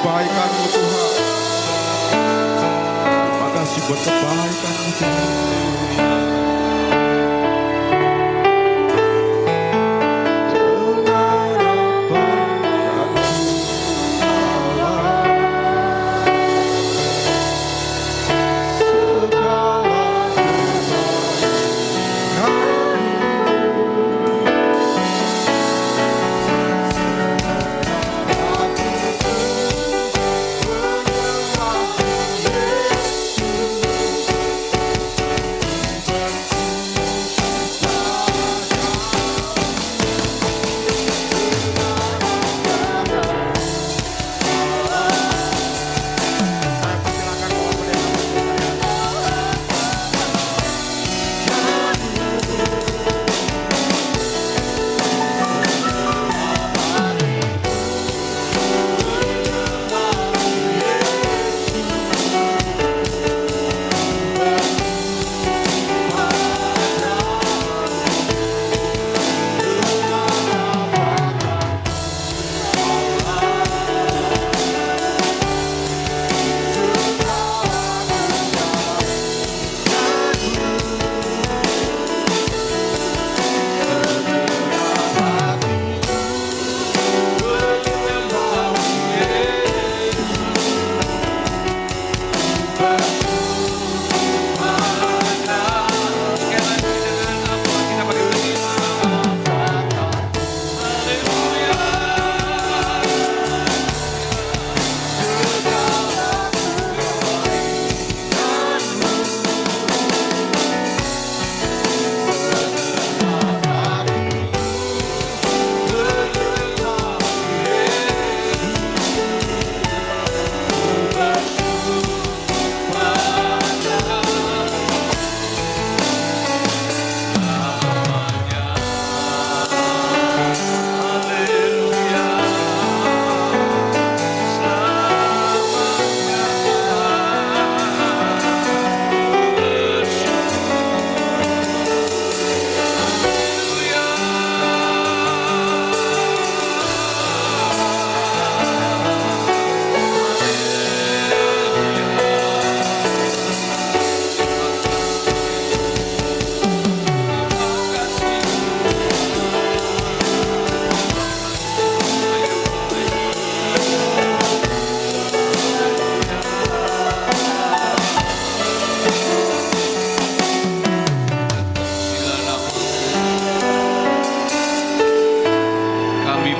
kebaikan-Mu Tuhan. Terima kasih buat kebaikan-Mu Tuhan.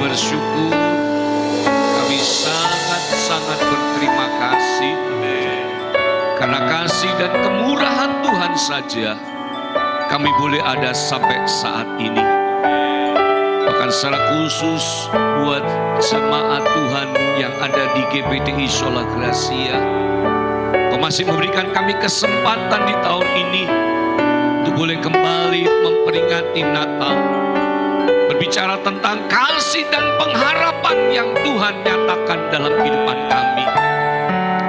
Bersyukur, kami sangat berterima kasih karena kasih dan kemurahan Tuhan saja kami boleh ada sampai saat ini. Bahkan secara khusus buat jemaat Tuhan yang ada di GPTI Sola Gracia, Kau masih memberikan kami kesempatan di tahun ini untuk boleh kembali memperingati Natal, berbicara tentang kasih dan pengharapan yang Tuhan nyatakan dalam kehidupan kami.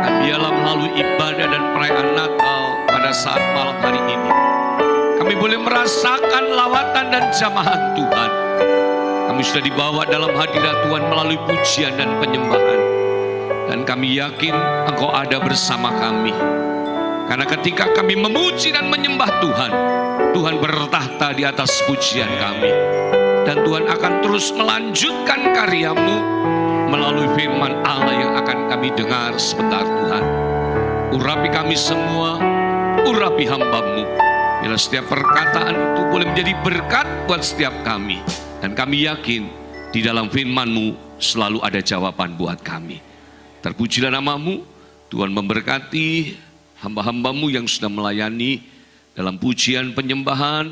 Dan biarlah melalui ibadah dan perayaan Natal pada saat malam hari ini, kami boleh merasakan lawatan dan jamahan Tuhan. Kami sudah dibawa dalam hadirat Tuhan melalui pujian dan penyembahan. Dan kami yakin Engkau ada bersama kami. Karena ketika kami memuji dan menyembah Tuhan, Tuhan bertahta di atas pujian kami. Dan Tuhan akan terus melanjutkan karya-Mu melalui firman Allah yang akan kami dengar sebentar Tuhan. Urapi kami semua, urapi hamba-Mu. Bila setiap perkataan itu boleh menjadi berkat buat setiap kami. Dan kami yakin di dalam firman-Mu selalu ada jawaban buat kami. Terpujilah nama-Mu, Tuhan memberkati hamba-hamba-Mu yang sudah melayani dalam pujian penyembahan.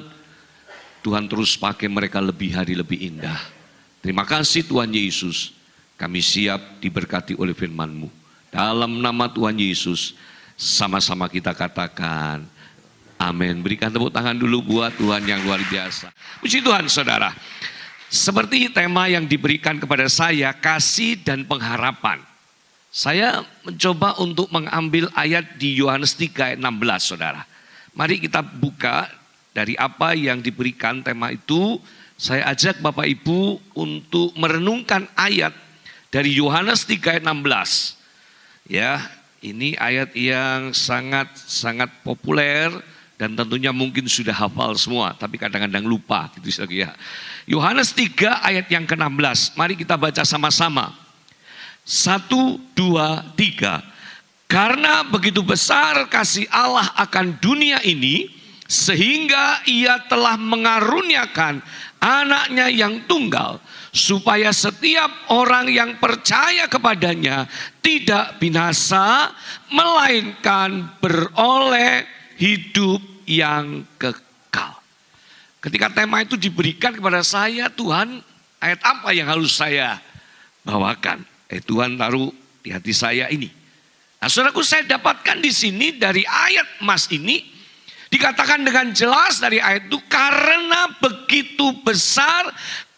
Tuhan terus pakai mereka lebih hari lebih indah. Terima kasih Tuhan Yesus. Kami siap diberkati oleh firman-Mu. Dalam nama Tuhan Yesus, sama-sama kita katakan amin. Berikan tepuk tangan dulu buat Tuhan yang luar biasa. Puji Tuhan saudara. Seperti tema yang diberikan kepada saya, kasih dan pengharapan. Saya mencoba untuk mengambil ayat di Yohanes 3 ayat 16 saudara. Mari kita buka. Dari apa yang diberikan tema itu, saya ajak Bapak Ibu untuk merenungkan ayat dari Yohanes 3 ayat 16. Ya, ini ayat yang sangat populer dan tentunya mungkin sudah hafal semua, tapi kadang-kadang lupa gitu ya. Yohanes 3 ayat yang ke-16. Mari kita baca sama-sama. 1, 2, 3. Karena begitu besar kasih Allah akan dunia ini, sehingga ia telah mengaruniakan anaknya yang tunggal, supaya setiap orang yang percaya kepadanya tidak binasa, melainkan beroleh hidup yang kekal. Ketika tema itu diberikan kepada saya, Tuhan, ayat apa yang harus saya bawakan? Tuhan taruh di hati saya ini. Nah, saudaraku, saya dapatkan di sini dari ayat Mas ini, dikatakan dengan jelas dari ayat itu, karena begitu besar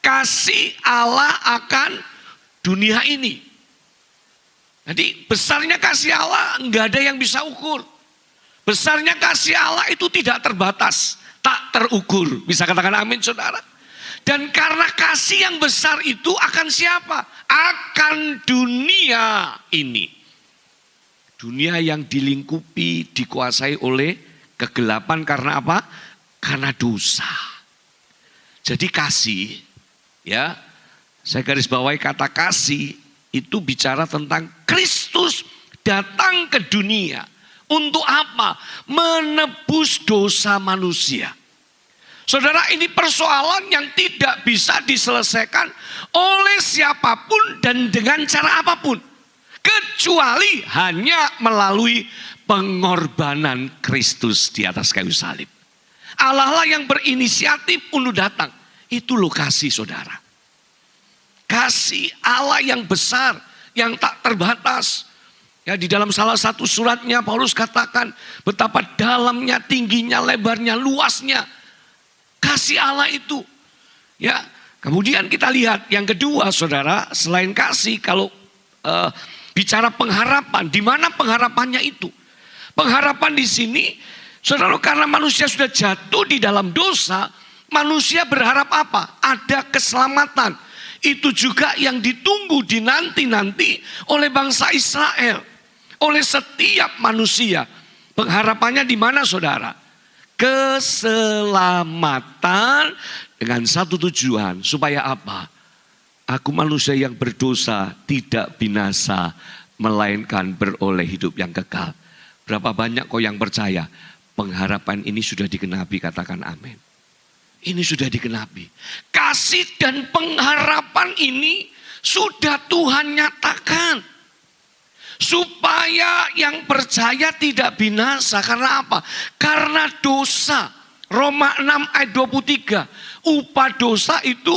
kasih Allah akan dunia ini. Jadi besarnya kasih Allah enggak ada yang bisa ukur. Besarnya kasih Allah itu tidak terbatas, tak terukur. Bisa katakan amin, saudara? Dan karena kasih yang besar itu akan siapa? Akan dunia ini. Dunia yang dilingkupi, dikuasai oleh kegelapan karena apa? Karena dosa. Jadi kasih, ya, saya garis bawahi kata kasih itu bicara tentang Kristus datang ke dunia. Untuk apa? Menebus dosa manusia. Saudara, ini persoalan yang tidak bisa diselesaikan oleh siapapun dan dengan cara apapun, kecuali hanya melalui pengorbanan Kristus di atas kayu salib. Allah lah yang berinisiatif untuk datang. Itu loh kasih, saudara. Kasih Allah yang besar, yang tak terbatas. Ya, di dalam salah satu suratnya Paulus katakan betapa dalamnya, tingginya, lebarnya, luasnya kasih Allah itu. Ya, kemudian kita lihat yang kedua, saudara, selain kasih, kalau bicara pengharapan, di mana pengharapannya itu? Pengharapan di sini, saudara, karena manusia sudah jatuh di dalam dosa, manusia berharap apa? Ada keselamatan. Itu juga yang ditunggu dinanti-nanti oleh bangsa Israel, oleh setiap manusia. Pengharapannya di mana, saudara? Keselamatan dengan satu tujuan, supaya apa? Aku manusia yang berdosa tidak binasa, melainkan beroleh hidup yang kekal. Berapa banyak kau yang percaya pengharapan ini sudah digenapi? Katakan amin. Ini sudah digenapi. Kasih dan pengharapan ini sudah Tuhan nyatakan. Supaya yang percaya tidak binasa. Karena apa? Karena dosa. Roma 6 ayat 23. Upah dosa itu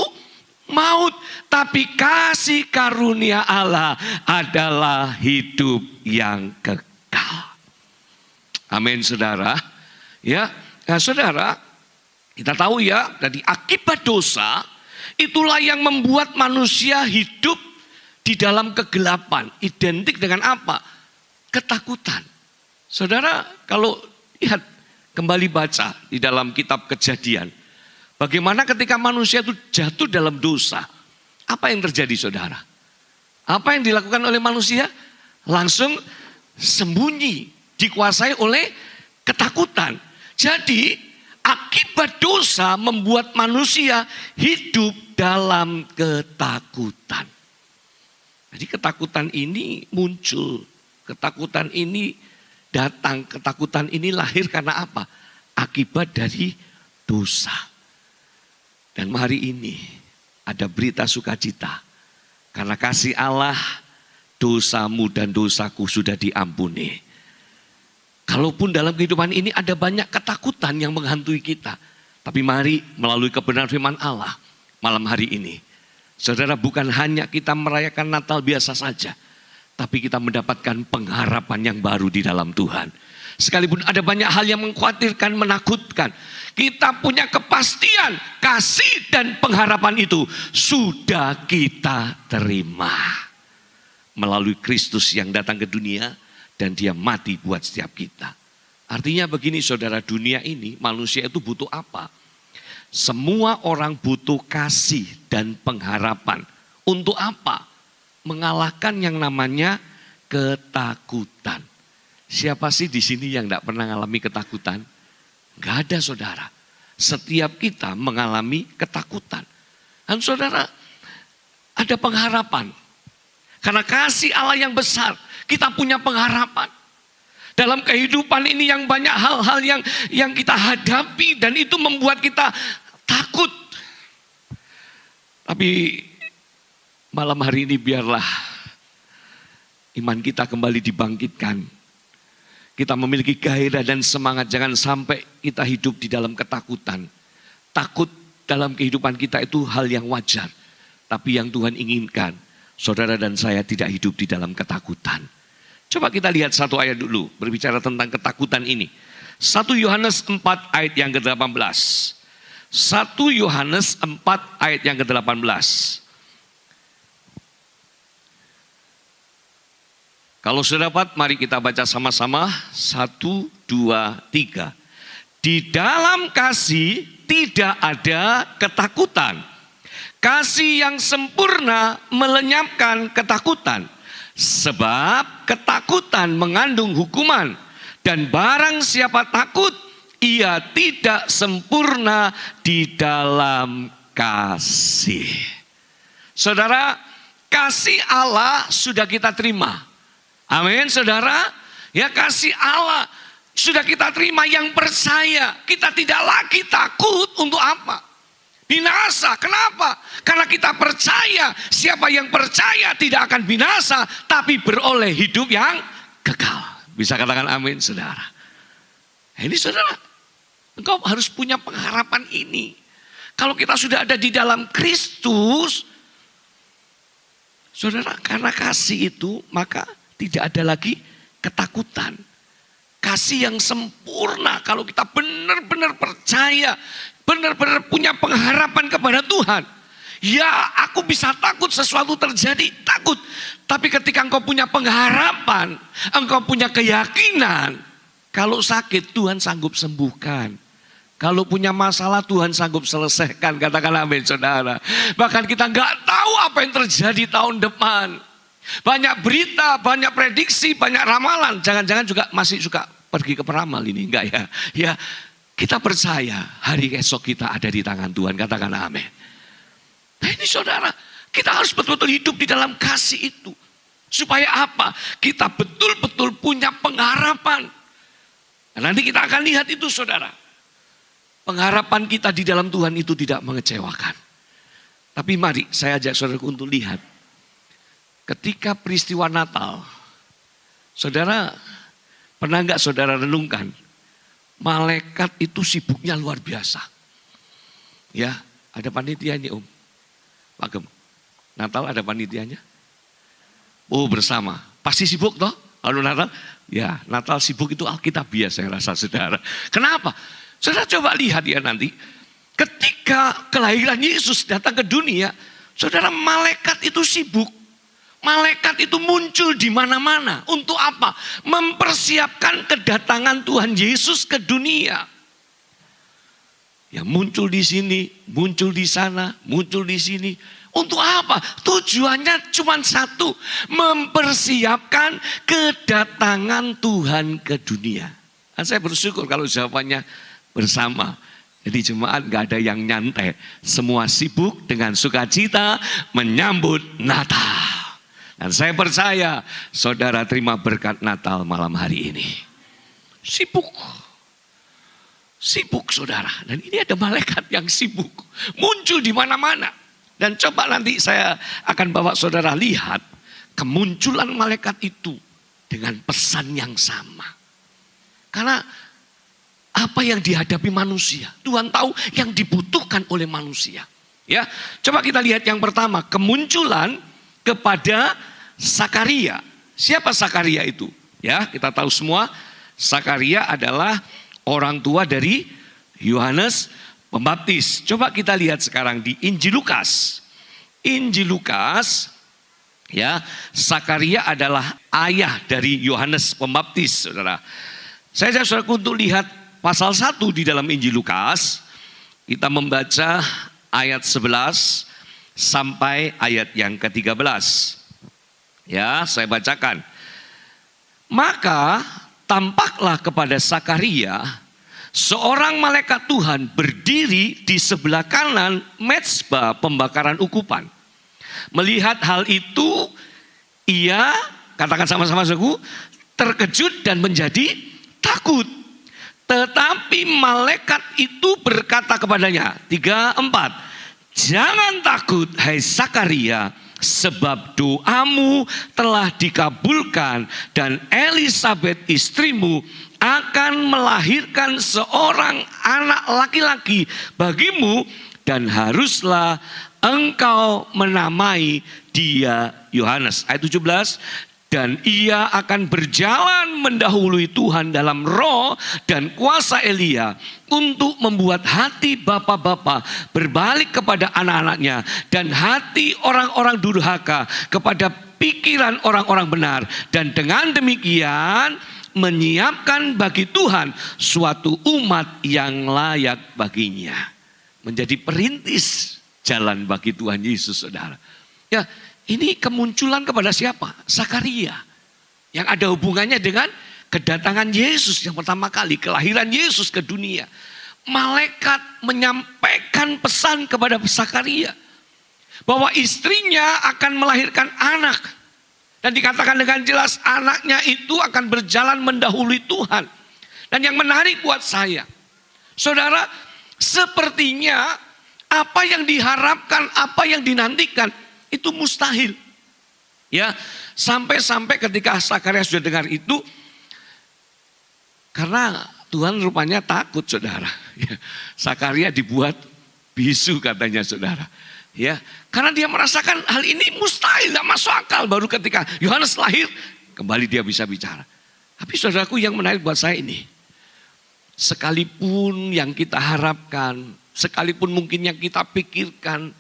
maut. Tapi kasih karunia Allah adalah hidup yang kekal. Amin, saudara. Ya, nah, saudara, kita tahu ya, dari akibat dosa itulah yang membuat manusia hidup di dalam kegelapan. Identik dengan apa? Ketakutan. Saudara, kalau lihat kembali baca di dalam kitab Kejadian, bagaimana ketika manusia itu jatuh dalam dosa, apa yang terjadi, saudara? Apa yang dilakukan oleh manusia? Langsung sembunyi, dikuasai oleh ketakutan. Jadi akibat dosa membuat manusia hidup dalam ketakutan. Jadi ketakutan ini muncul, ketakutan ini datang, ketakutan ini lahir karena apa? Akibat dari dosa. Dan hari ini ada berita sukacita. Karena kasih Allah, dosamu dan dosaku sudah diampuni. Kalaupun dalam kehidupan ini ada banyak ketakutan yang menghantui kita. Tapi mari melalui kebenaran firman Allah malam hari ini, saudara, bukan hanya kita merayakan Natal biasa saja, tapi kita mendapatkan pengharapan yang baru di dalam Tuhan. Sekalipun ada banyak hal yang mengkhawatirkan, menakutkan, kita punya kepastian kasih dan pengharapan itu sudah kita terima. Melalui Kristus yang datang ke dunia dan dia mati buat setiap kita. Artinya begini, saudara, dunia ini manusia itu butuh apa? Semua orang butuh kasih dan pengharapan. Untuk apa? mengalahkan yang namanya ketakutan. Siapa sih di sini yang tidak pernah mengalami ketakutan? Enggak ada, saudara. Setiap kita mengalami ketakutan. Dan saudara, ada pengharapan. Karena kasih Allah yang besar, kita punya pengharapan. Dalam kehidupan ini yang banyak hal-hal yang kita hadapi dan itu membuat kita takut. Tapi malam hari ini biarlah iman kita kembali dibangkitkan. Kita memiliki gairah dan semangat, jangan sampai kita hidup di dalam ketakutan. Takut dalam kehidupan kita itu hal yang wajar. Tapi yang Tuhan inginkan, saudara dan saya tidak hidup di dalam ketakutan. Coba kita lihat satu ayat dulu, berbicara tentang ketakutan ini. 1 Yohanes 4 ayat yang ke-18. 1 Yohanes 4 ayat yang ke-18. Kalau sudah dapat, mari kita baca sama-sama. 1, 2, 3. Di dalam kasih tidak ada ketakutan. Kasih yang sempurna melenyapkan ketakutan. Sebab ketakutan mengandung hukuman. Dan barang siapa takut, ia tidak sempurna di dalam kasih. Saudara, kasih Allah sudah kita terima. Amin, saudara. Ya, kasih Allah sudah kita terima yang percaya. Kita tidak lagi takut untuk apa? Binasa. Kenapa? Karena kita percaya. Siapa yang percaya tidak akan binasa, tapi beroleh hidup yang kekal. Bisa katakan amin, saudara. Ini saudara, engkau harus punya pengharapan ini. Kalau kita sudah ada di dalam Kristus, saudara, karena kasih itu maka tidak ada lagi ketakutan. Kasih yang sempurna kalau kita benar-benar percaya, benar-benar punya pengharapan kepada Tuhan. Ya, aku bisa takut sesuatu terjadi, takut. Tapi ketika engkau punya pengharapan, engkau punya keyakinan, kalau sakit Tuhan sanggup sembuhkan. Kalau punya masalah Tuhan sanggup selesaikan. Katakan amin, saudara. Bahkan kita nggak tahu apa yang terjadi tahun depan. Banyak berita, banyak prediksi, banyak ramalan. Jangan-jangan juga masih suka pergi ke peramal ini, enggak ya? Ya, kita percaya hari esok kita ada di tangan Tuhan. Katakan amin. Nah ini saudara, kita harus betul-betul hidup di dalam kasih itu. Supaya apa? Kita betul-betul punya pengharapan. Nah, nanti kita akan lihat itu, saudara. Pengharapan kita di dalam Tuhan itu tidak mengecewakan. Tapi mari saya ajak saudara untuk lihat. Ketika peristiwa Natal, saudara pernah enggak saudara renungkan? Malaikat itu sibuknya luar biasa. Ya, ada panitianya Pak Gem. Natal ada panitianya? Oh, bersama. Pasti sibuk toh? Lalu Natal? Ya, Natal sibuk itu Alkitabiah saya rasa, saudara. Kenapa? Saudara coba lihat ya nanti. Ketika kelahiran Yesus datang ke dunia, saudara, malaikat itu sibuk. Malaikat itu muncul di mana-mana. Untuk apa? Mempersiapkan kedatangan Tuhan Yesus ke dunia. Ya, muncul di sini, muncul di sana, muncul di sini. Untuk apa? Tujuannya cuma satu. Mempersiapkan kedatangan Tuhan ke dunia. Dan saya bersyukur kalau jawabannya bersama. Jadi jemaat gak ada yang nyantai. Semua sibuk dengan sukacita menyambut Natal. Dan saya percaya saudara terima berkat Natal malam hari ini. Sibuk. Sibuk saudara. Dan ini ada malaikat yang sibuk. Muncul di mana-mana. Dan coba nanti saya akan bawa saudara lihat kemunculan malaikat itu dengan pesan yang sama. Karena apa yang dihadapi manusia, Tuhan tahu yang dibutuhkan oleh manusia. Ya, coba kita lihat yang pertama, kemunculan kepada Sakaria. Siapa Sakaria itu? Ya, kita tahu semua Sakaria adalah orang tua dari Yohanes Pembaptis. Coba kita lihat sekarang di Injil Lukas. Injil Lukas, ya, Sakaria adalah ayah dari Yohanes Pembaptis, saudara. Saya ajak saudara untuk lihat pasal 1 di dalam Injil Lukas. Kita membaca ayat 11 sampai ayat yang ke-13. Ya, saya bacakan. Maka tampaklah kepada Sakaria seorang malaikat Tuhan berdiri di sebelah kanan mezbah pembakaran ukupan. Melihat hal itu, ia, katakan sama-sama saudaraku, terkejut dan menjadi takut. Tetapi malaikat itu berkata kepadanya, 3:4, jangan takut hai Sakaria, sebab doamu telah dikabulkan dan Elisabet istrimu akan melahirkan seorang anak laki-laki bagimu dan haruslah engkau menamai dia Yohanes. Ayat 17, dan ia akan berjalan mendahului Tuhan dalam roh dan kuasa Elia untuk membuat hati bapa-bapa berbalik kepada anak-anaknya dan hati orang-orang durhaka kepada pikiran orang-orang benar, dan dengan demikian menyiapkan bagi Tuhan suatu umat yang layak baginya. Menjadi perintis jalan bagi Tuhan Yesus, saudara. Ya, ini kemunculan kepada siapa? Sakaria. Yang ada hubungannya dengan kedatangan Yesus yang pertama kali, kelahiran Yesus ke dunia. Malaikat menyampaikan pesan kepada Sakaria bahwa istrinya akan melahirkan anak. Dan dikatakan dengan jelas anaknya itu akan berjalan mendahului Tuhan. Dan yang menarik buat saya, saudara, sepertinya apa yang diharapkan, apa yang dinantikan itu mustahil. Ya, sampai-sampai ketika Sakaria sudah dengar itu, karena Tuhan rupanya takut, saudara. Ya, Sakaria dibuat bisu katanya, saudara. Ya, karena dia merasakan hal ini mustahil, gak masuk akal. Baru ketika Yohanes lahir, kembali dia bisa bicara. Tapi saudaraku, yang menarik buat saya ini, sekalipun yang kita harapkan, sekalipun mungkin yang kita pikirkan,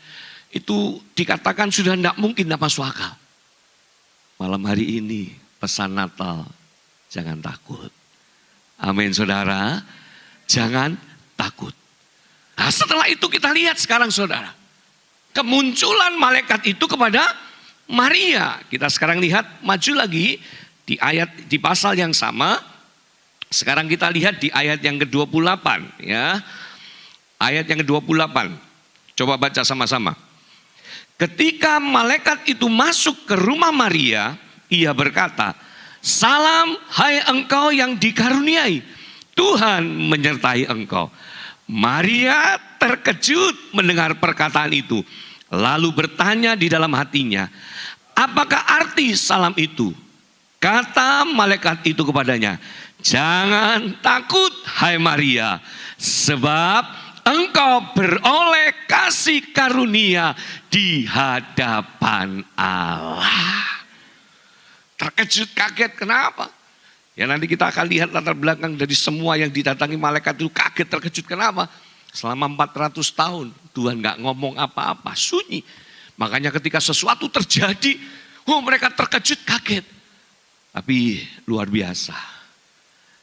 itu dikatakan sudah tidak mungkin, tidak masuk akal. Malam hari ini pesan Natal, jangan takut. Amin, saudara. Jangan takut. Nah, setelah itu kita lihat sekarang, saudara, kemunculan malaikat itu kepada Maria. Kita sekarang lihat maju lagi di di pasal yang sama. Sekarang kita lihat di ayat yang ke-28, ya. Ayat yang ke-28. Coba baca sama-sama. Ketika malaikat itu masuk ke rumah Maria, ia berkata, salam hai engkau yang dikaruniai, Tuhan menyertai engkau. Maria terkejut mendengar perkataan itu, lalu bertanya di dalam hatinya, apakah arti salam itu? Kata malaikat itu kepadanya, jangan takut hai Maria, sebab engkau beroleh kasih karunia di hadapan Allah. Terkejut, kaget, kenapa? Ya, nanti kita akan lihat latar belakang dari semua yang didatangi malaikat itu kaget, terkejut. Kenapa? Selama 400 tahun Tuhan gak ngomong apa-apa, sunyi. Makanya ketika sesuatu terjadi, mereka terkejut, kaget. Tapi luar biasa.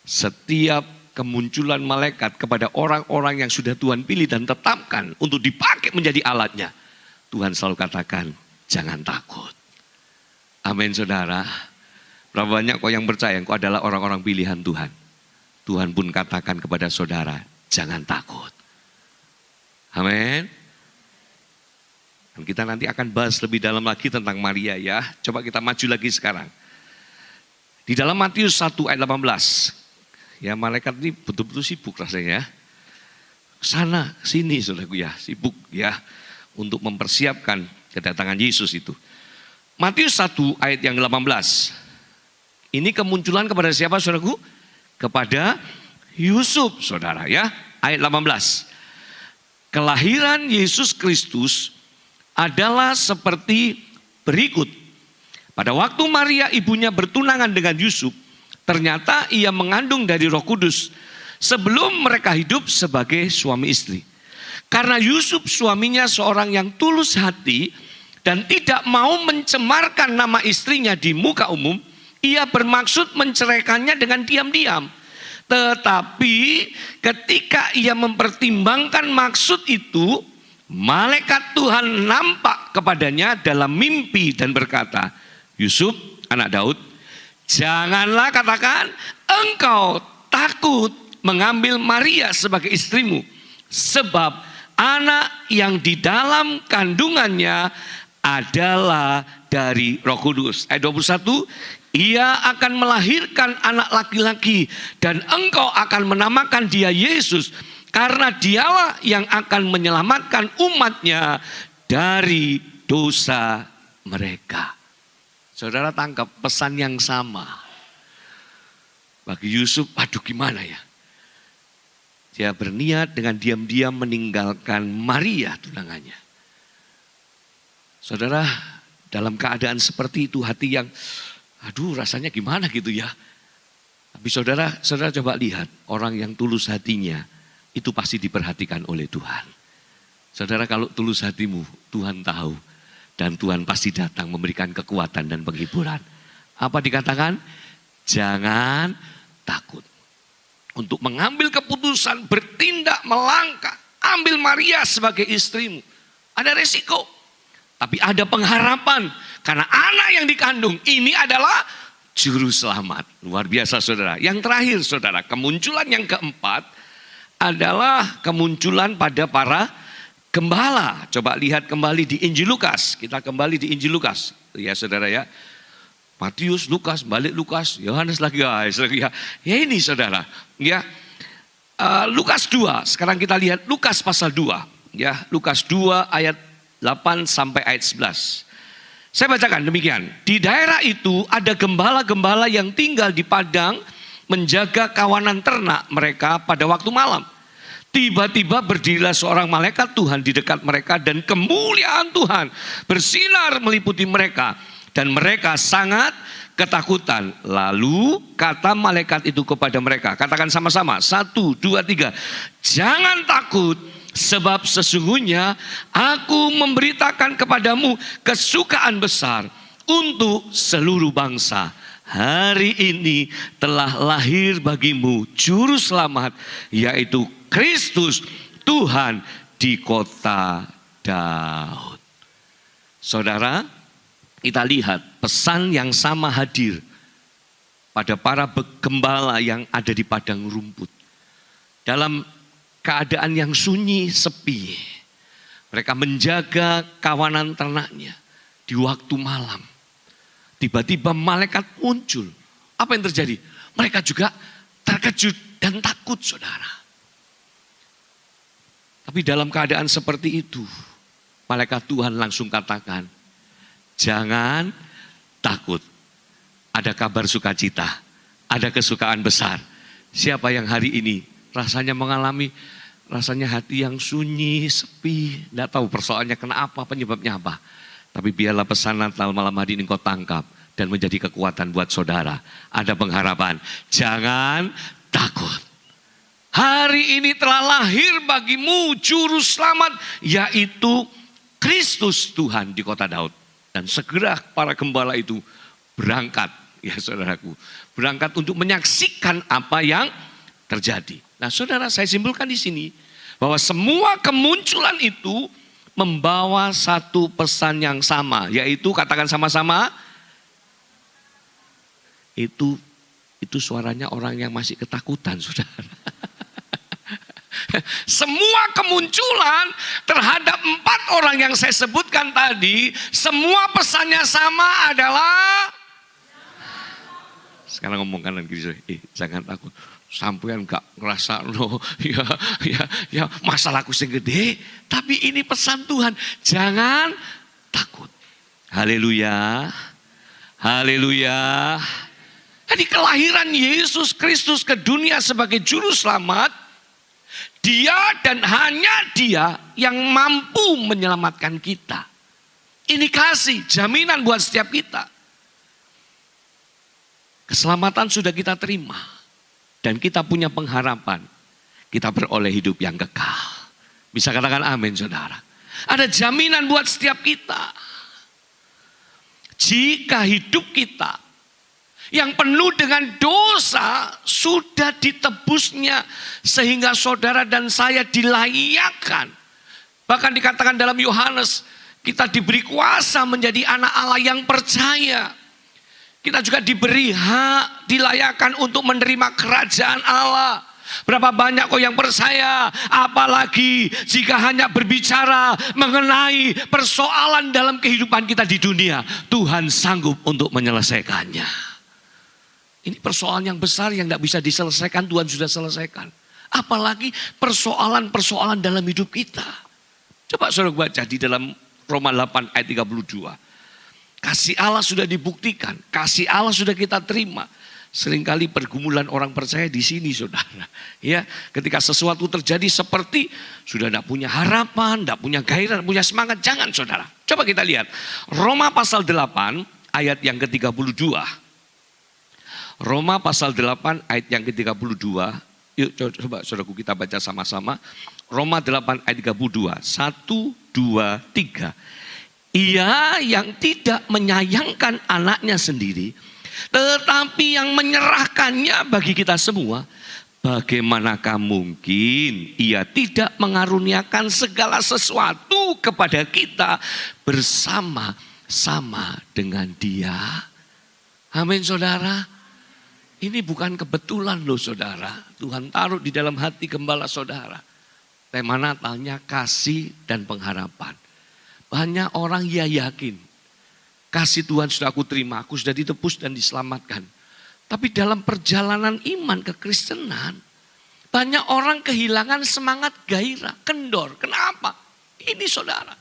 Setiap kemunculan malaikat kepada orang-orang yang sudah Tuhan pilih dan tetapkan untuk dipakai menjadi alatnya, Tuhan selalu katakan, jangan takut. Amin, saudara. Berapa banyak kau yang percaya engkau adalah orang-orang pilihan Tuhan. Tuhan pun katakan kepada saudara, jangan takut. Amin. Dan kita nanti akan bahas lebih dalam lagi tentang Maria, ya. Coba kita maju lagi sekarang. Di dalam Matius 1 ayat 18. Ya, malaikat ini betul-betul sibuk rasanya. Sana, sini saudaraku, ya, sibuk ya untuk mempersiapkan kedatangan Yesus itu. Matius 1 ayat yang 18. Ini kemunculan kepada siapa, saudaraku? Kepada Yusuf, saudara, ya. Ayat 18. Kelahiran Yesus Kristus adalah seperti berikut. Pada waktu Maria ibunya bertunangan dengan Yusuf, ternyata ia mengandung dari Roh Kudus sebelum mereka hidup sebagai suami istri. Karena Yusuf suaminya seorang yang tulus hati dan tidak mau mencemarkan nama istrinya di muka umum, ia bermaksud menceraikannya dengan diam-diam. Tetapi ketika ia mempertimbangkan maksud itu, malaikat Tuhan nampak kepadanya dalam mimpi dan berkata, Yusuf, anak Daud, janganlah katakan engkau takut mengambil Maria sebagai istrimu, sebab anak yang di dalam kandungannya adalah dari Roh Kudus. Ayat 21, ia akan melahirkan anak laki-laki dan engkau akan menamakan dia Yesus, karena dialah yang akan menyelamatkan umatnya dari dosa mereka. Saudara tangkap pesan yang sama. Bagi Yusuf, aduh gimana ya. Dia berniat dengan diam-diam meninggalkan Maria tunangannya. Saudara, dalam keadaan seperti itu hati yang aduh rasanya gimana gitu ya. Tapi saudara coba lihat, orang yang tulus hatinya itu pasti diperhatikan oleh Tuhan. Saudara, kalau tulus hatimu, Tuhan tahu. Dan Tuhan pasti datang memberikan kekuatan dan penghiburan. Apa dikatakan? Jangan takut. Untuk mengambil keputusan, bertindak, melangkah. Ambil Maria sebagai istrimu. Ada resiko. Tapi ada pengharapan. Karena anak yang dikandung ini adalah juru selamat. Luar biasa saudara. Yang terakhir saudara, kemunculan yang keempat adalah kemunculan pada para gembala. Coba lihat kembali di Injil Lukas. Kita kembali di Injil Lukas. Ya saudara ya. Matius, Lukas, balik Lukas, Yohanes lagi ya. Ya ini saudara. Ya. Lukas 2. Sekarang kita lihat Lukas pasal 2. Ya, Lukas 2 ayat 8 sampai ayat 11. Saya bacakan demikian. Di daerah itu ada gembala-gembala yang tinggal di padang menjaga kawanan ternak mereka pada waktu malam. Tiba-tiba berdirilah seorang malaikat Tuhan di dekat mereka dan kemuliaan Tuhan bersinar meliputi mereka. Dan mereka sangat ketakutan. Lalu kata malaikat itu kepada mereka, katakan sama-sama, 1, 2, 3. Jangan takut, sebab sesungguhnya aku memberitakan kepadamu kesukaan besar untuk seluruh bangsa. Hari ini telah lahir bagimu juru selamat, yaitu Kristus Tuhan di kota Daud. Saudara, kita lihat pesan yang sama hadir pada para gembala yang ada di padang rumput. Dalam keadaan yang sunyi, sepi. Mereka menjaga kawanan ternaknya di waktu malam. Tiba-tiba malaikat muncul. Apa yang terjadi? Mereka juga terkejut dan takut saudara. Tapi dalam keadaan seperti itu, malaikat Tuhan langsung katakan, jangan takut. Ada kabar sukacita, ada kesukaan besar. Siapa yang hari ini rasanya mengalami rasanya hati yang sunyi, sepi, tidak tahu persoalannya kenapa, penyebabnya apa. Tapi biarlah pesan Natal malam hari ini kau tangkap dan menjadi kekuatan buat saudara. Ada pengharapan, jangan takut. Hari ini telah lahir bagimu juru selamat, yaitu Kristus Tuhan di kota Daud. Dan segera para gembala itu berangkat, ya saudaraku. Berangkat untuk menyaksikan apa yang terjadi. Nah saudara, saya simpulkan di sini bahwa semua kemunculan itu membawa satu pesan yang sama. Yaitu katakan sama-sama, itu suaranya orang yang masih ketakutan saudara. Semua kemunculan terhadap 4 orang yang saya sebutkan tadi, semua pesannya sama adalah sekarang ngomong kanan kiri, jangan takut. Sampean gak ngerasa ya masalahku sing gede, tapi ini pesan Tuhan, jangan takut. Haleluya. Haleluya. Jadi kelahiran Yesus Kristus ke dunia sebagai juru selamat, dia dan hanya dia yang mampu menyelamatkan kita. Ini kasih, jaminan buat setiap kita. Keselamatan sudah kita terima. Dan kita punya pengharapan. Kita beroleh hidup yang kekal. Bisa katakan amin saudara. Ada jaminan buat setiap kita. Jika hidup kita yang penuh dengan dosa sudah ditebusnya sehingga saudara dan saya dilayakkan. Bahkan dikatakan dalam Yohanes, kita diberi kuasa menjadi anak Allah yang percaya. Kita juga diberi hak, dilayakkan untuk menerima kerajaan Allah. Berapa banyak kok yang percaya, apalagi jika hanya berbicara mengenai persoalan dalam kehidupan kita di dunia, Tuhan sanggup untuk menyelesaikannya. Ini persoalan yang besar yang tidak bisa diselesaikan, Tuhan sudah selesaikan. Apalagi persoalan-persoalan dalam hidup kita. Coba saudara baca di dalam Roma 8 ayat 32. Kasih Allah sudah dibuktikan, kasih Allah sudah kita terima. Seringkali pergumulan orang percaya di sini, saudara. Ya, ketika sesuatu terjadi seperti sudah tidak punya harapan, tidak punya gairah, tidak punya semangat, jangan saudara. Coba kita lihat Roma pasal 8 ayat yang ke-32. Roma pasal 8 ayat yang ke-32. Yuk coba saudaraku kita baca sama-sama. Roma 8 ayat 32. 1, 2, 3. Ia yang tidak menyayangkan anaknya sendiri, tetapi yang menyerahkannya bagi kita semua, bagaimanakah mungkin ia tidak mengaruniakan segala sesuatu kepada kita bersama-sama dengan Dia? Amin saudara. Ini bukan kebetulan loh saudara. Tuhan taruh di dalam hati gembala saudara. Tema Natalnya kasih dan pengharapan. Banyak orang ya yakin, kasih Tuhan sudah aku terima, aku sudah ditebus dan diselamatkan. Tapi dalam perjalanan iman kekristenan, banyak orang kehilangan semangat gairah, kendor. Kenapa? Ini saudara,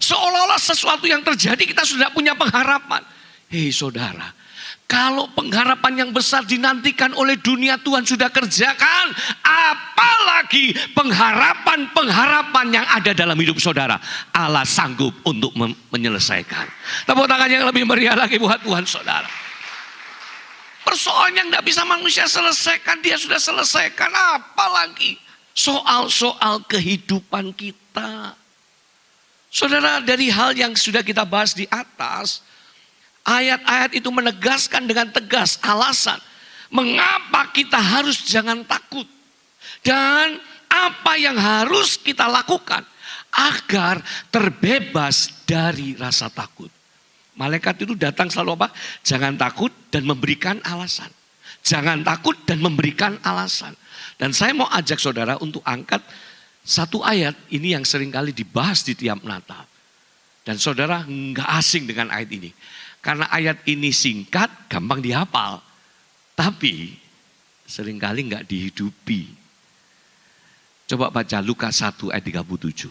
seolah-olah sesuatu yang terjadi kita sudah punya pengharapan. Hei saudara, kalau pengharapan yang besar dinantikan oleh dunia Tuhan sudah kerjakan, apalagi pengharapan-pengharapan yang ada dalam hidup saudara, Allah sanggup untuk menyelesaikan. Tepuk tangan yang lebih meriah lagi buat Tuhan saudara. Persoalan yang tidak bisa manusia selesaikan, Dia sudah selesaikan. Apalagi soal-soal kehidupan kita. Saudara, dari hal yang sudah kita bahas di atas, ayat-ayat itu menegaskan dengan tegas alasan mengapa kita harus jangan takut. Dan apa yang harus kita lakukan agar terbebas dari rasa takut. Malaikat itu datang selalu apa? Jangan takut dan memberikan alasan. Jangan takut dan memberikan alasan. Dan saya mau ajak saudara untuk angkat satu ayat ini yang seringkali dibahas di tiap Natal. Dan saudara nggak asing dengan ayat ini. Karena ayat ini singkat, gampang dihafal. Tapi seringkali nggak dihidupi. Coba baca Lukas 1 ayat 37.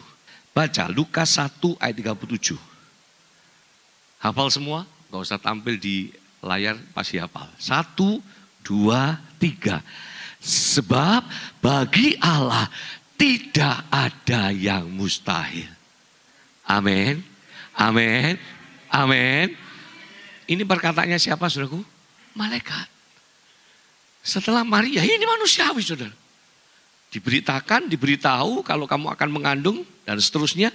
Baca Lukas 1 ayat 37. Hafal semua? Gak usah tampil di layar, pasti hafal. 1, 2, 3. Sebab bagi Allah tidak ada yang mustahil. Amin. Amin. Amin. Ini perkataannya siapa saudaraku? Malaikat. Setelah Maria, ini manusiawi saudara. Diberitahu kalau kamu akan mengandung dan seterusnya.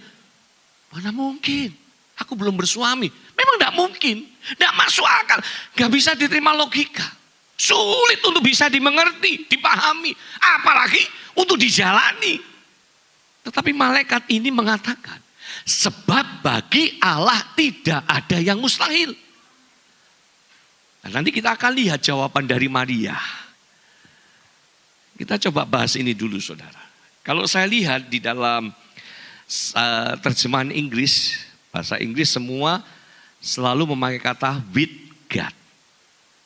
Mana mungkin? Aku belum bersuami. Memang tidak mungkin. Tidak masuk akal. Gak bisa diterima logika. Sulit untuk bisa dimengerti, dipahami. Apalagi untuk dijalani. Tetapi malaikat ini mengatakan, sebab bagi Allah tidak ada yang mustahil. Nah, nanti kita akan lihat jawaban dari Maria. Kita coba bahas ini dulu saudara. Kalau saya lihat di dalam terjemahan Inggris, bahasa Inggris semua selalu memakai kata with God.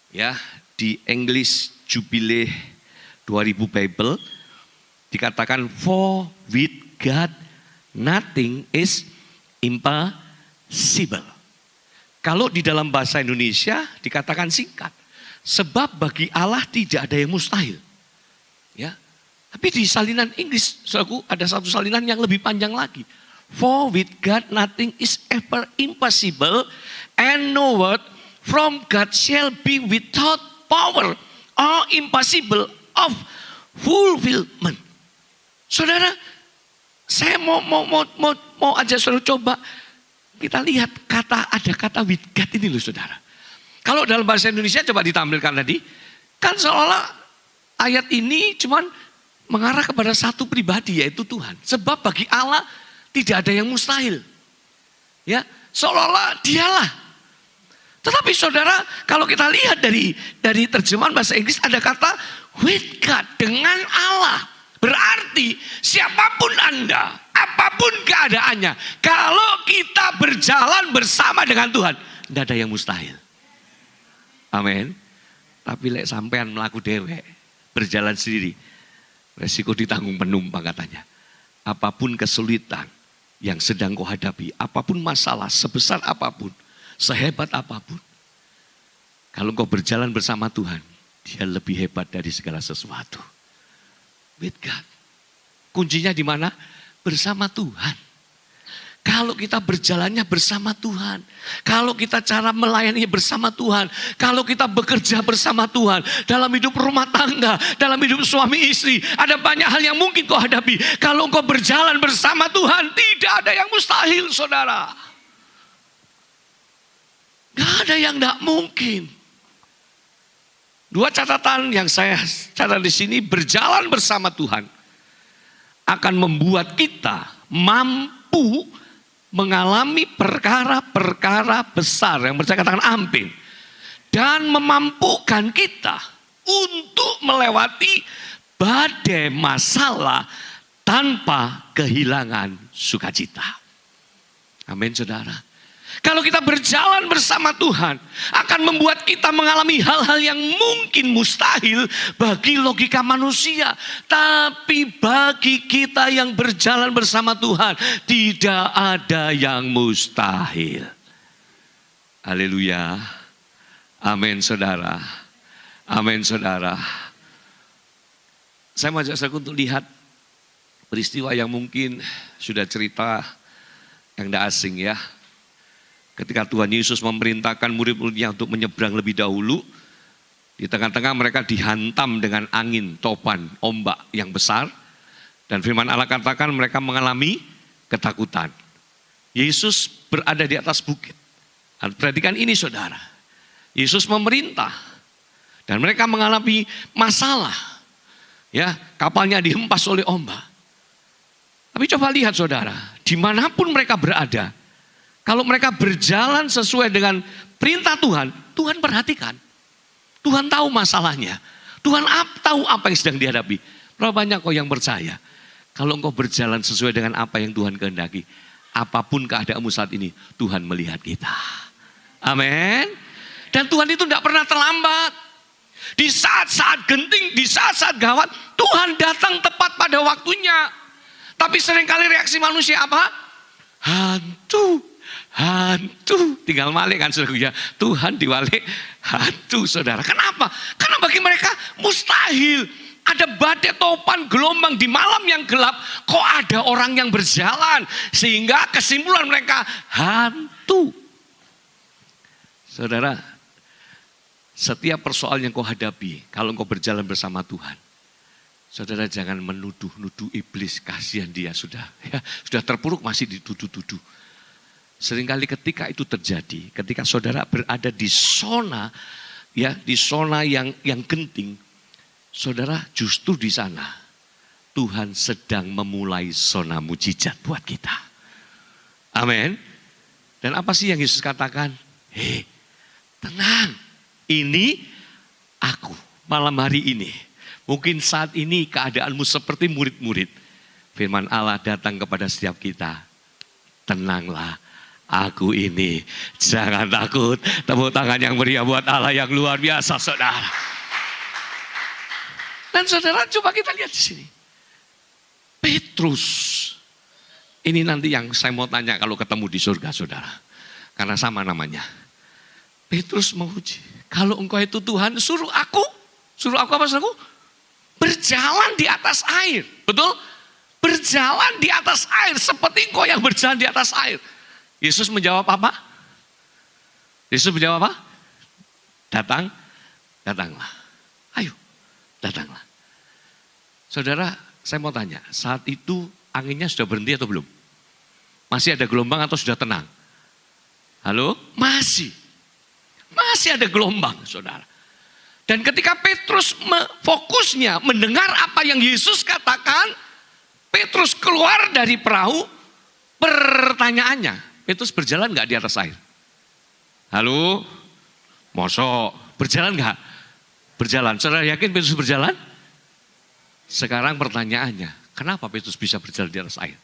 Ya, di English Jubilee 2000 Bible dikatakan for with God nothing is impossible. Kalau di dalam bahasa Indonesia dikatakan singkat, sebab bagi Allah tidak ada yang mustahil. Ya, tapi di salinan Inggris, saudaraku, ada satu salinan yang lebih panjang lagi. For with God nothing is ever impossible, and no word from God shall be without power or impossible of fulfillment. Saudara, saya mau aja saudara coba kita lihat ada kata with God ini loh saudara. Kalau dalam bahasa Indonesia coba ditampilkan tadi, kan seolah ayat ini cuman mengarah kepada satu pribadi yaitu Tuhan. Sebab bagi Allah tidak ada yang mustahil. Ya, seolah-olah dialah. Tetapi saudara, kalau kita lihat dari terjemahan bahasa Inggris ada kata with God, dengan Allah. Berarti siapapun Anda, apapun keadaannya, kalau kita berjalan bersama dengan Tuhan, tidak ada yang mustahil. Amin. Tapi lek sampean melaku dewek, berjalan sendiri, resiko ditanggung penumpang katanya. Apapun kesulitan yang sedang kau hadapi, apapun masalah, sebesar apapun, sehebat apapun, kalau kau berjalan bersama Tuhan, Dia lebih hebat dari segala sesuatu. With God. Kuncinya di mana? Bersama Tuhan. Kalau kita berjalannya bersama Tuhan, kalau kita cara melayani bersama Tuhan, kalau kita bekerja bersama Tuhan, dalam hidup rumah tangga, dalam hidup suami istri, ada banyak hal yang mungkin kau hadapi. Kalau kau berjalan bersama Tuhan, tidak ada yang mustahil, saudara. Gak ada yang tidak mungkin. Dua catatan yang saya catat di sini, berjalan bersama Tuhan akan membuat kita mampu mengalami perkara-perkara besar, yang percaya katakan amin, dan memampukan kita untuk melewati badai masalah tanpa kehilangan sukacita. Amin, saudara. Kalau kita berjalan bersama Tuhan, akan membuat kita mengalami hal-hal yang mungkin mustahil bagi logika manusia. Tapi bagi kita yang berjalan bersama Tuhan, tidak ada yang mustahil. Haleluya. Amin, saudara. Amin, saudara. Saya mengajak saudara untuk lihat peristiwa yang mungkin sudah cerita yang tidak asing ya. Ketika Tuhan Yesus memerintahkan murid-muridnya untuk menyeberang lebih dahulu, di tengah-tengah mereka dihantam dengan angin, topan, ombak yang besar. Dan firman Allah katakan mereka mengalami ketakutan. Yesus berada di atas bukit. Perhatikan ini saudara. Yesus memerintah. Dan mereka mengalami masalah. Ya, kapalnya dihempas oleh ombak. Tapi coba lihat saudara, dimanapun mereka berada, kalau mereka berjalan sesuai dengan perintah Tuhan, Tuhan perhatikan. Tuhan tahu masalahnya. Tuhan tahu apa yang sedang dihadapi. Berapa banyak kau yang percaya, kalau engkau berjalan sesuai dengan apa yang Tuhan kehendaki, apapun keadaanmu saat ini, Tuhan melihat kita. Amin. Dan Tuhan itu tidak pernah terlambat. Di saat-saat genting, di saat-saat gawat, Tuhan datang tepat pada waktunya. Tapi seringkali reaksi manusia apa? Hantu. Tinggal balik kan saudara ya. Tuhan diwalik hantu saudara. Kenapa? Karena bagi mereka mustahil. Ada badai, topan, gelombang di malam yang gelap. Kok ada orang yang berjalan? Sehingga kesimpulan mereka hantu. Saudara, setiap persoalan yang kau hadapi, kalau kau berjalan bersama Tuhan, saudara jangan menuduh-nuduh iblis. Kasihan dia sudah terpuruk masih dituduh-tuduh. Seringkali ketika itu terjadi, ketika saudara berada di zona, ya di zona yang genting, saudara justru di sana Tuhan sedang memulai zona mujizat buat kita. Amin. Dan apa sih yang Yesus katakan? Hei, tenang, ini aku malam hari ini. Mungkin saat ini keadaanmu seperti murid-murid. Firman Allah datang kepada setiap kita. Tenanglah. Aku ini, jangan takut. Tepuk tangan yang meriah buat Allah yang luar biasa, saudara. Dan saudara, coba kita lihat di sini. Petrus, ini nanti yang saya mau tanya kalau ketemu di surga, saudara. Karena sama namanya. Petrus menguji, kalau engkau itu Tuhan, suruh aku apa saudaraku? Berjalan di atas air, betul? Berjalan di atas air, seperti engkau yang berjalan di atas air. Yesus menjawab apa? Yesus menjawab apa? Datanglah. Ayo, datanglah. Saudara, saya mau tanya, saat itu anginnya sudah berhenti atau belum? Masih ada gelombang atau sudah tenang? Halo? Masih ada gelombang, saudara. Dan ketika Petrus fokusnya mendengar apa yang Yesus katakan, Petrus keluar dari perahu, pertanyaannya, Petrus berjalan gak di atas air? Halo? Mosok berjalan nggak? Berjalan. Saudara yakin Petrus berjalan? Sekarang pertanyaannya, kenapa Petrus bisa berjalan di atas air?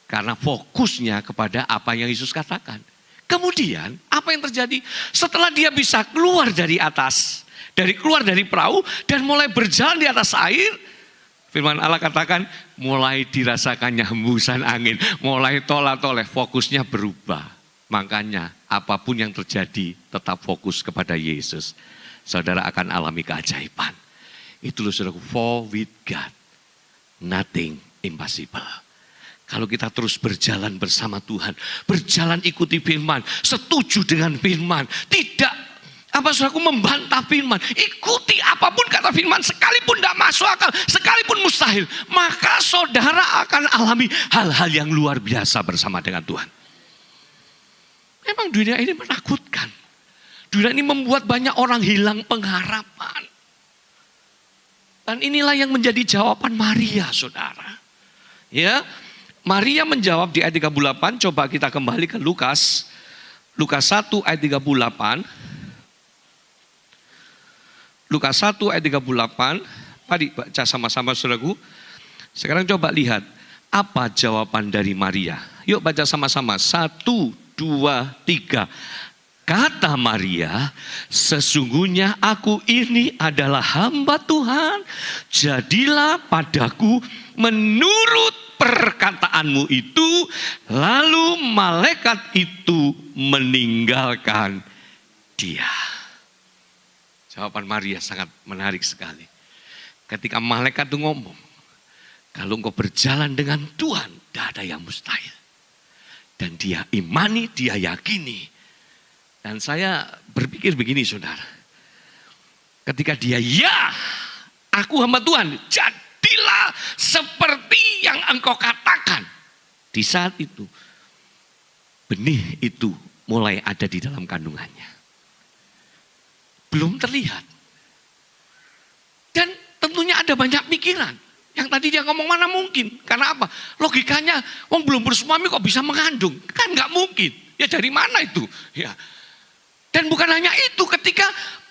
Karena fokusnya kepada apa yang Yesus katakan. Kemudian apa yang terjadi? Setelah dia bisa keluar dari atas, keluar dari perahu dan mulai berjalan di atas air, firman Allah katakan mulai dirasakannya hembusan angin, mulai tolak-toleh, fokusnya berubah. Makanya apapun yang terjadi tetap fokus kepada Yesus. Saudara akan alami keajaiban. Itu loh saudaraku, for with God nothing impossible. Kalau kita terus berjalan bersama Tuhan, berjalan ikuti firman, setuju dengan firman, tidak saudaraku membantah firman, ikuti apapun kata firman, sekalipun tidak masuk akal, sekalipun mustahil, maka saudara akan alami hal-hal yang luar biasa bersama dengan Tuhan. Memang dunia ini menakutkan. Dunia ini membuat banyak orang hilang pengharapan. Dan inilah yang menjadi jawaban Maria, saudara. Ya, Maria menjawab di ayat 38, coba kita kembali ke Lukas. Lukas 1 ayat 38. Lukas 1 ayat 38. Mari baca sama-sama saudaraku. Sekarang coba lihat, apa jawaban dari Maria. Yuk baca sama-sama, 1, 2, 3. Kata Maria, sesungguhnya aku ini adalah hamba Tuhan. Jadilah padaku menurut perkataanmu itu. Lalu malaikat itu meninggalkan dia. Jawaban Maria sangat menarik sekali. Ketika malaikat itu ngomong, kalau engkau berjalan dengan Tuhan, tidak ada yang mustahil. Dan dia imani, dia yakini. Dan saya berpikir begini saudara. Ketika dia ya, aku hamba Tuhan, jadilah seperti yang engkau katakan. Di saat itu, benih itu mulai ada di dalam kandungannya. Belum terlihat. Dan tentunya ada banyak pikiran. Yang tadi dia ngomong mana mungkin. Karena apa? Logikanya, wong belum bersuami kok bisa mengandung. Kan gak mungkin. Ya dari mana itu? Ya. Dan bukan hanya itu, ketika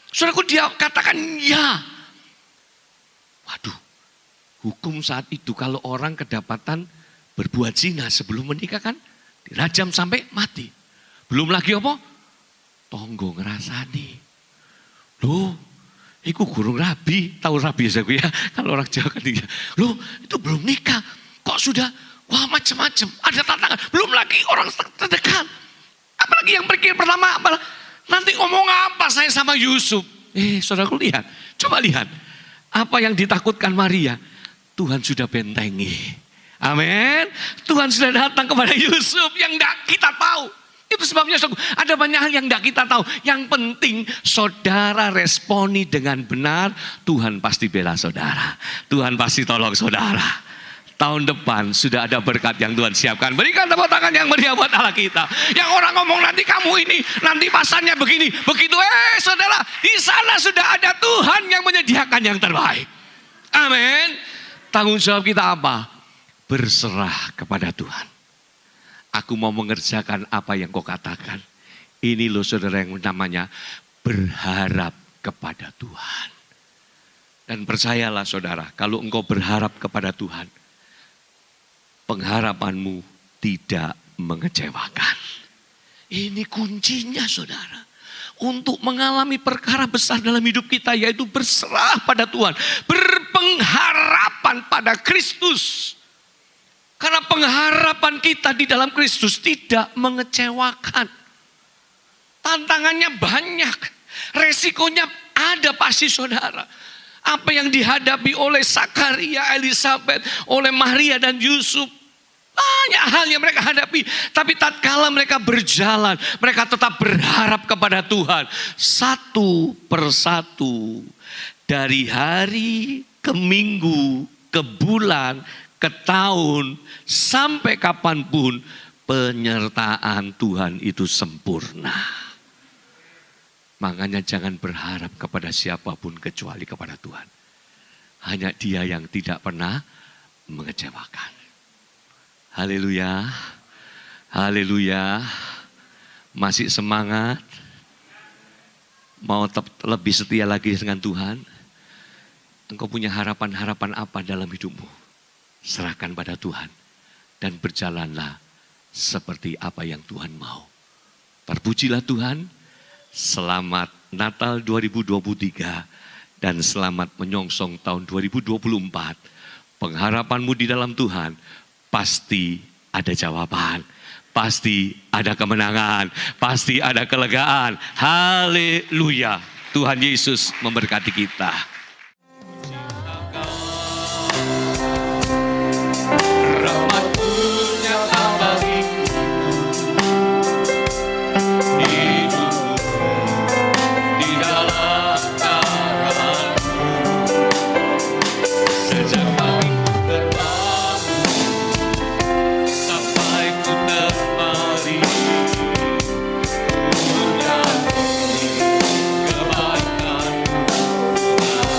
saudaraku dia katakan ya. Waduh, hukum saat itu kalau orang kedapatan berbuat zina sebelum menikah kan dirajam sampai mati. Belum lagi apa? Tonggo ngerasani. Loh, itu guru rabi, tahu rabi ya ya. Kalau orang Jawa kan dia, loh itu belum nikah, kok sudah, wah macam-macam, ada tantangan. Belum lagi orang terdekat. Apalagi yang berpikir pertama, nanti ngomong apa saya sama Yusuf? Saudaraku lihat, coba lihat. Apa yang ditakutkan Maria, Tuhan sudah bentengi. Amin. Tuhan sudah datang kepada Yusuf yang tidak kita tahu. Itu sebabnya ada banyak hal yang tidak kita tahu. Yang penting saudara responi dengan benar. Tuhan pasti bela saudara. Tuhan pasti tolong saudara. Tahun depan sudah ada berkat yang Tuhan siapkan. Berikan tepuk tangan yang meriah buat Allah kita. Yang orang ngomong nanti kamu ini, nanti pasarnya begini, begitu. Saudara, di sana sudah ada Tuhan yang menyediakan yang terbaik. Amin. Tanggung jawab kita apa? Berserah kepada Tuhan. Aku mau mengerjakan apa yang kau katakan. Ini loh saudara yang namanya berharap kepada Tuhan. Dan percayalah saudara, kalau engkau berharap kepada Tuhan, pengharapanmu tidak mengecewakan. Ini kuncinya saudara. Untuk mengalami perkara besar dalam hidup kita, yaitu berserah pada Tuhan. Berpengharapan pada Kristus. Karena pengharapan kita di dalam Kristus tidak mengecewakan. Tantangannya banyak. Resikonya ada pasti saudara. Apa yang dihadapi oleh Zakaria, Elisabeth, oleh Maria dan Yusuf. Banyak hal yang mereka hadapi. Tapi tatkala mereka berjalan, mereka tetap berharap kepada Tuhan. Satu persatu. Dari hari ke minggu, ke bulan, ke tahun, sampai kapanpun penyertaan Tuhan itu sempurna. Makanya jangan berharap kepada siapapun kecuali kepada Tuhan. Hanya Dia yang tidak pernah mengecewakan. Haleluya. Haleluya. Masih semangat? Mau lebih setia lagi dengan Tuhan? Engkau punya harapan-harapan apa dalam hidupmu? Serahkan pada Tuhan dan berjalanlah seperti apa yang Tuhan mau. Terpujilah Tuhan, selamat Natal 2023 dan selamat menyongsong tahun 2024. Pengharapanmu di dalam Tuhan pasti ada jawaban. Pasti ada kemenangan, pasti ada kelegaan. Haleluya. Tuhan Yesus memberkati kita. Rahmat-Nya abadi hidupmu di dalam tanganmu. Sejak pagi terbangun sampai ku termari, ku nyanyi kebaikan Tuhan.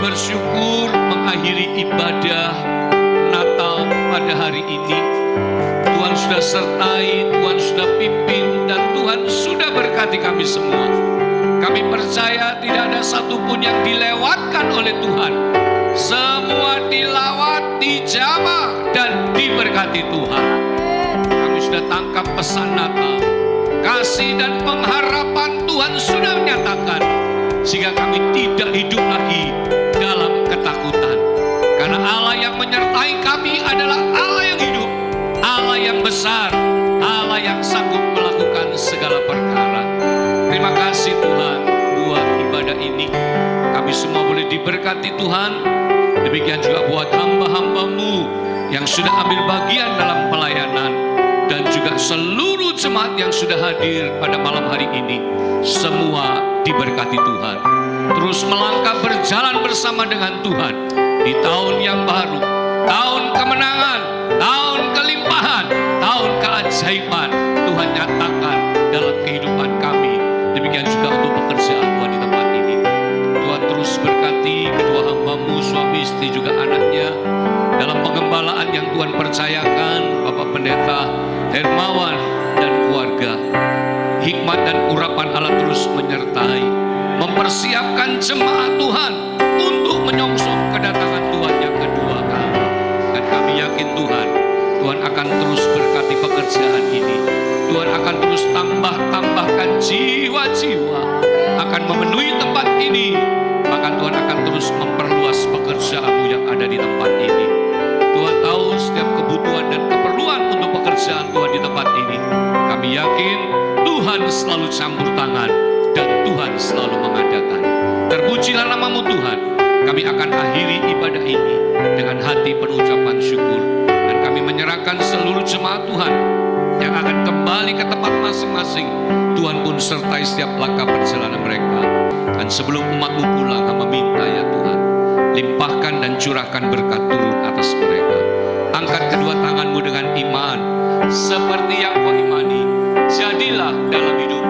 bersyukur mengakhiri ibadah Natal pada hari ini. Tuhan sudah sertai, Tuhan sudah pimpin, dan Tuhan sudah berkati kami semua. Kami percaya tidak ada satupun yang dilewatkan oleh Tuhan. Semua dilawat, dijamah, dan diberkati Tuhan. Kami sudah tangkap pesan Natal. Kasih dan pengharapan Tuhan sudah menyatakan, sehingga kami tidak hidup lagi dalam ketakutan. Karena Allah yang menyertai kami adalah Allah yang hidup, Allah yang besar, Allah yang sanggup melakukan segala perkara. Terima kasih Tuhan buat ibadah ini. Kami semua boleh diberkati Tuhan. Demikian juga buat hamba-hamba-Mu yang sudah ambil bagian dalam pelayanan, dan juga seluruh jemaat yang sudah hadir pada malam hari ini. Semua diberkati Tuhan. Terus melangkah berjalan bersama dengan Tuhan di tahun yang baru, tahun kemenangan, tahun kelimpahan, tahun keajaiban. Tuhan nyatakan dalam kehidupan kami. Demikian juga untuk pekerjaan Tuhan di tempat ini. Tuhan terus berkati kedua hamba-Mu, suami istri juga anaknya, dalam pengembalaan yang Tuhan percayakan. Bapak Pendeta Hermawan dan keluarga, hikmat dan urapan Allah terus menyertai, mempersiapkan jemaat Tuhan untuk menyongsong kedatangan Tuhan yang kedua kali. Dan kami yakin Tuhan akan terus berkati pekerjaan ini. Tuhan akan terus tambahkan jiwa-jiwa, akan memenuhi tempat ini. Bahkan Tuhan akan terus memperluas pekerjaan-Mu yang ada di tempat ini. Tuhan tahu setiap kebutuhan dan keperluan untuk pekerjaan Tuhan di tempat ini. Kami yakin Tuhan selalu campur tangan dan Tuhan selalu mengadakan. Terpujilah nama-Mu Tuhan. Kami akan akhiri ibadah ini dengan hati penucapan syukur. Dan kami menyerahkan seluruh jemaat Tuhan yang akan kembali ke tempat masing-masing. Tuhan pun sertai setiap langkah perjalanan mereka. Dan sebelum umat-Mu pulang, kami minta ya Tuhan, limpahkan dan curahkan berkat turun atas mereka. Angkat kedua tangan-Mu dengan iman, seperti yang Kau imani. Jadilah dalam hidup